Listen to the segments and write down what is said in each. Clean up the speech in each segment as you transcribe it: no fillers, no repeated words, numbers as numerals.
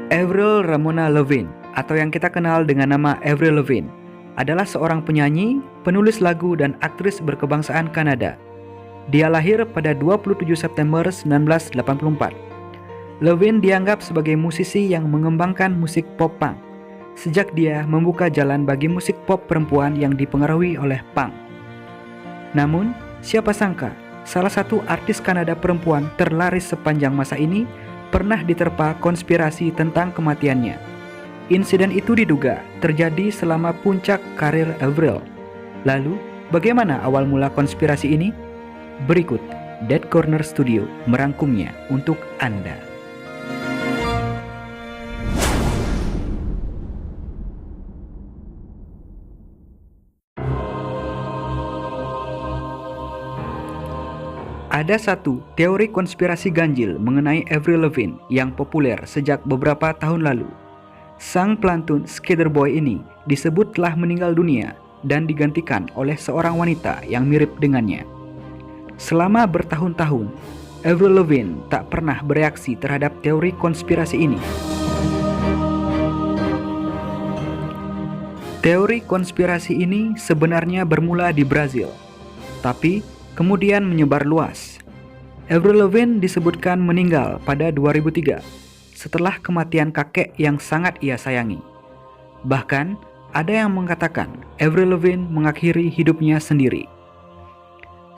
Avril Ramona Lavigne, atau yang kita kenal dengan nama Avril Lavigne, adalah seorang penyanyi, penulis lagu, dan aktris berkebangsaan Kanada. Dia lahir pada 27 September 1984. Lavigne dianggap sebagai musisi yang mengembangkan musik pop punk, sejak dia membuka jalan bagi musik pop perempuan yang dipengaruhi oleh punk. Namun, siapa sangka, salah satu artis Kanada perempuan terlaris sepanjang masa ini pernah diterpa konspirasi tentang kematiannya. Insiden itu diduga terjadi selama puncak karir Avril. Lalu, bagaimana awal mula konspirasi ini? Berikut Dead Corner Studio merangkumnya untuk Anda. Ada satu teori konspirasi ganjil mengenai Avril Lavigne yang populer sejak beberapa tahun lalu. Sang pelantun Skater Boy ini disebut telah meninggal dunia dan digantikan oleh seorang wanita yang mirip dengannya. Selama bertahun-tahun, Avril Lavigne tak pernah bereaksi terhadap teori konspirasi ini. Teori konspirasi ini sebenarnya bermula di Brazil, tapi kemudian menyebar luas. Avril Lavigne disebutkan meninggal pada 2003 setelah kematian kakek yang sangat ia sayangi. Bahkan, ada yang mengatakan Avril Lavigne mengakhiri hidupnya sendiri.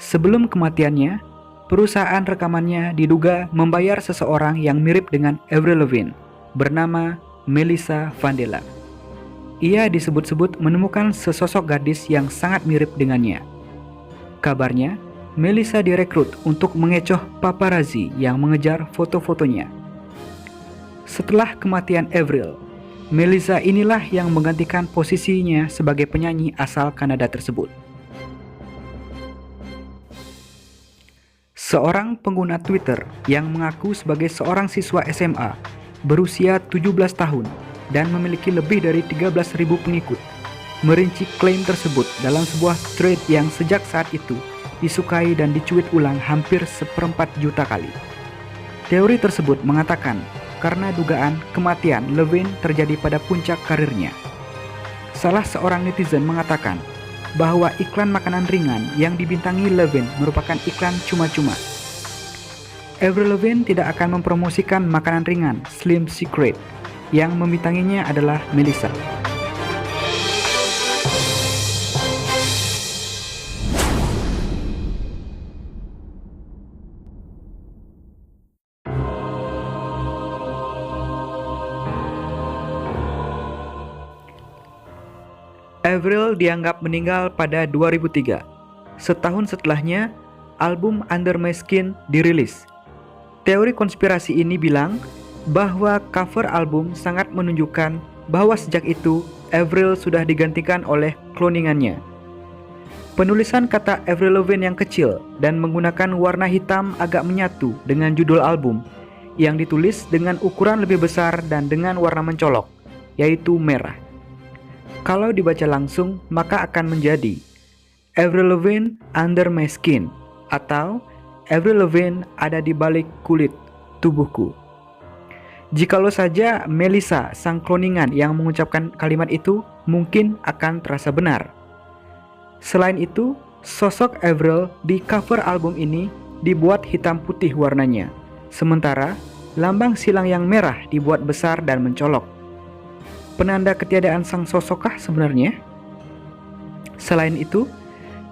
Sebelum kematiannya, perusahaan rekamannya diduga membayar seseorang yang mirip dengan Avril Lavigne bernama Melissa Vandella. Ia disebut-sebut menemukan sesosok gadis yang sangat mirip dengannya. Kabarnya, Melissa direkrut untuk mengecoh paparazzi yang mengejar foto-fotonya. Setelah kematian Avril, Melissa inilah yang menggantikan posisinya sebagai penyanyi asal Kanada tersebut. Seorang pengguna Twitter yang mengaku sebagai seorang siswa SMA berusia 17 tahun dan memiliki lebih dari 13.000 pengikut merinci klaim tersebut dalam sebuah thread yang sejak saat itu disukai dan dicuit ulang hampir 1/4 juta kali. Teori tersebut mengatakan karena dugaan kematian Lavigne terjadi pada puncak karirnya. Salah seorang netizen mengatakan bahwa iklan makanan ringan yang dibintangi Lavigne merupakan iklan cuma-cuma. Avril Lavigne tidak akan mempromosikan makanan ringan Slim Secret, yang membintanginya adalah Melissa. Avril dianggap meninggal pada 2003. Setahun setelahnya, album Under My Skin dirilis. Teori konspirasi ini bilang bahwa cover album sangat menunjukkan bahwa sejak itu Avril sudah digantikan oleh kloningannya. Penulisan kata Avril Lavigne yang kecil dan menggunakan warna hitam agak menyatu dengan judul album yang ditulis dengan ukuran lebih besar dan dengan warna mencolok, yaitu merah. Kalau dibaca langsung, maka akan menjadi Avril Lavigne Under My Skin atau Avril Lavigne ada di balik kulit tubuhku. Jikalau saja Melissa, sang kloningan yang mengucapkan kalimat itu, mungkin akan terasa benar. Selain itu, sosok Avril di cover album ini dibuat hitam putih warnanya, sementara lambang silang yang merah dibuat besar dan mencolok. Penanda ketiadaan sang sosokkah sebenarnya? Selain itu,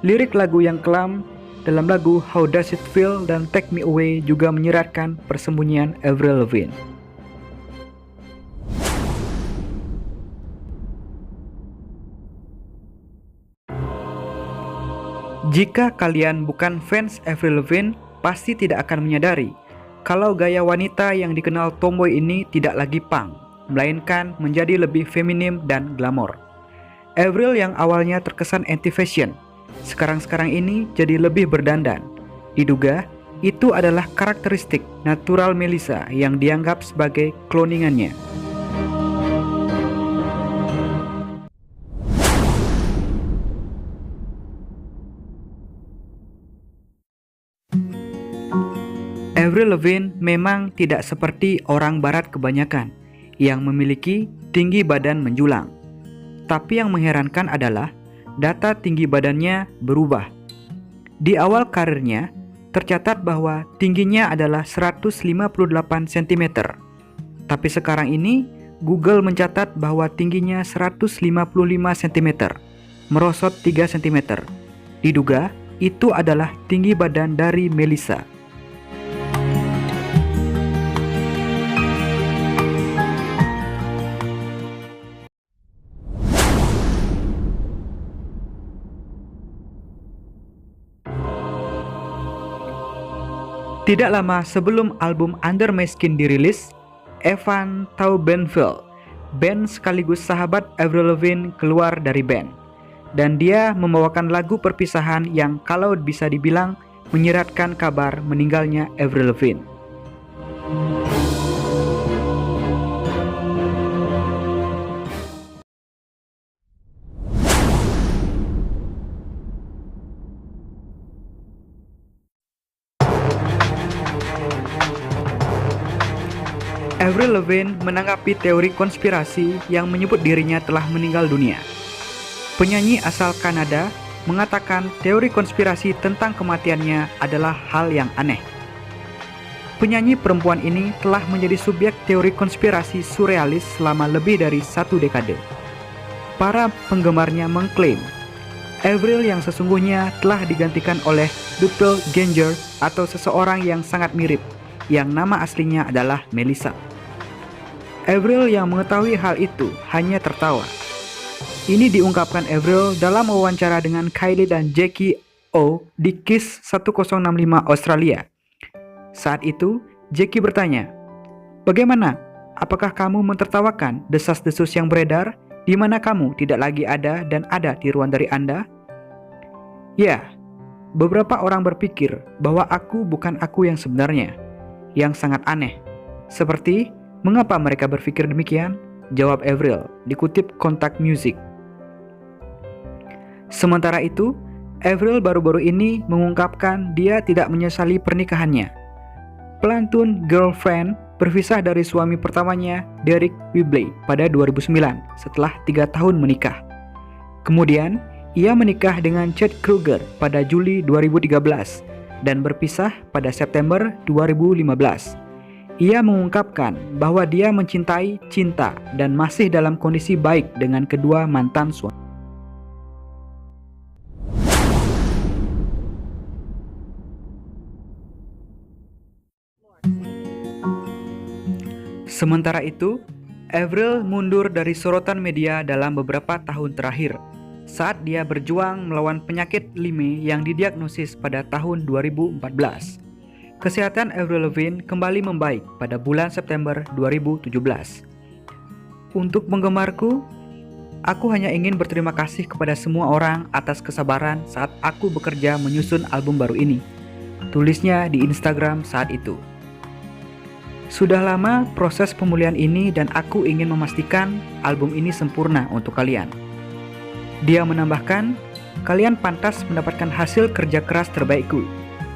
lirik lagu yang kelam dalam lagu How Does It Feel dan Take Me Away juga menyiratkan persembunyian Avril Lavigne. Jika kalian bukan fans Avril Lavigne, pasti tidak akan menyadari kalau gaya wanita yang dikenal tomboy ini tidak lagi punk, melainkan menjadi lebih feminim dan glamor. Avril yang awalnya terkesan anti-fashion, sekarang-sekarang ini jadi lebih berdandan. Diduga, itu adalah karakteristik natural Melissa yang dianggap sebagai kloningannya. Avril Lavigne memang tidak seperti orang barat kebanyakan yang memiliki tinggi badan menjulang. Tapi yang mengherankan adalah data tinggi badannya berubah. Di awal karirnya, tercatat bahwa tingginya adalah 158 cm. Tapi sekarang ini, Google mencatat bahwa tingginya 155 cm, merosot 3 cm. Diduga, itu adalah tinggi badan dari Melissa. Tidak lama sebelum album Under My Skin dirilis, Evan Taubenfeld, band sekaligus sahabat Avril Lavigne, keluar dari band. Dan dia membawakan lagu perpisahan yang kalau bisa dibilang menyiratkan kabar meninggalnya Avril Lavigne. Avril Lavigne menanggapi teori konspirasi yang menyebut dirinya telah meninggal dunia. Penyanyi asal Kanada mengatakan teori konspirasi tentang kematiannya adalah hal yang aneh. Penyanyi perempuan ini telah menjadi subjek teori konspirasi surrealis selama lebih dari 1 dekade. Para penggemarnya mengklaim Avril yang sesungguhnya telah digantikan oleh doppelganger atau seseorang yang sangat mirip, yang nama aslinya adalah Melissa. Avril yang mengetahui hal itu hanya tertawa. Ini diungkapkan Avril dalam wawancara dengan Kylie dan Jackie O di KISS 1065 Australia. Saat itu, Jackie bertanya, "Bagaimana? Apakah kamu mentertawakan desas-desus yang beredar di mana kamu tidak lagi ada dan ada tiruan dari Anda?" "Ya, beberapa orang berpikir bahwa aku bukan aku yang sebenarnya, yang sangat aneh. Seperti, mengapa mereka berpikir demikian?" jawab Avril, dikutip Contact Music. Sementara itu, Avril baru-baru ini mengungkapkan dia tidak menyesali pernikahannya. Pelantun Girlfriend berpisah dari suami pertamanya, Derek Whibley, pada 2009 setelah 3 tahun menikah. Kemudian, ia menikah dengan Chad Kroeger pada Juli 2013 dan berpisah pada September 2015. Ia mengungkapkan bahwa dia mencintai, cinta, dan masih dalam kondisi baik dengan kedua mantan suami. Sementara itu, Avril mundur dari sorotan media dalam beberapa tahun terakhir saat dia berjuang melawan penyakit Lyme yang didiagnosis pada tahun 2014. Kesehatan Avril Lavigne kembali membaik pada bulan September 2017. Untuk penggemarku, aku hanya ingin berterima kasih kepada semua orang atas kesabaran saat aku bekerja menyusun album baru ini, tulisnya di Instagram saat itu. Sudah lama proses pemulihan ini dan aku ingin memastikan album ini sempurna untuk kalian. Dia menambahkan, kalian pantas mendapatkan hasil kerja keras terbaikku,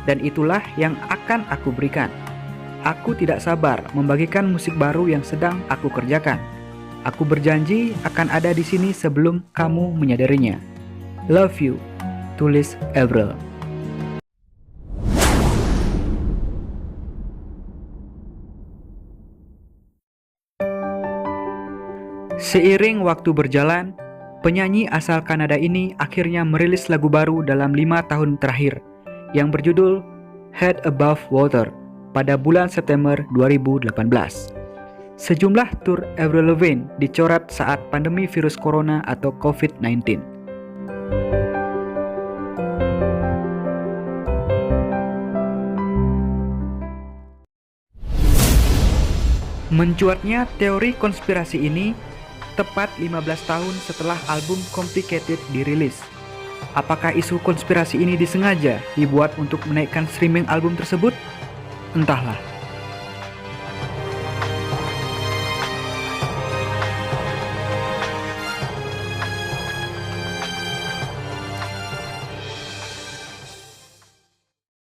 dan itulah yang akan aku berikan. Aku tidak sabar membagikan musik baru yang sedang aku kerjakan. Aku berjanji akan ada di sini sebelum kamu menyadarinya. Love you, tulis Avril. Seiring waktu berjalan, penyanyi asal Kanada ini akhirnya merilis lagu baru dalam 5 tahun terakhir yang berjudul Head Above Water pada bulan September 2018. Sejumlah tur Avril Lavigne dicoret saat pandemi virus corona atau COVID-19. Mencuatnya teori konspirasi ini tepat 15 tahun setelah album Complicated dirilis. Apakah isu konspirasi ini disengaja dibuat untuk menaikkan streaming album tersebut? Entahlah.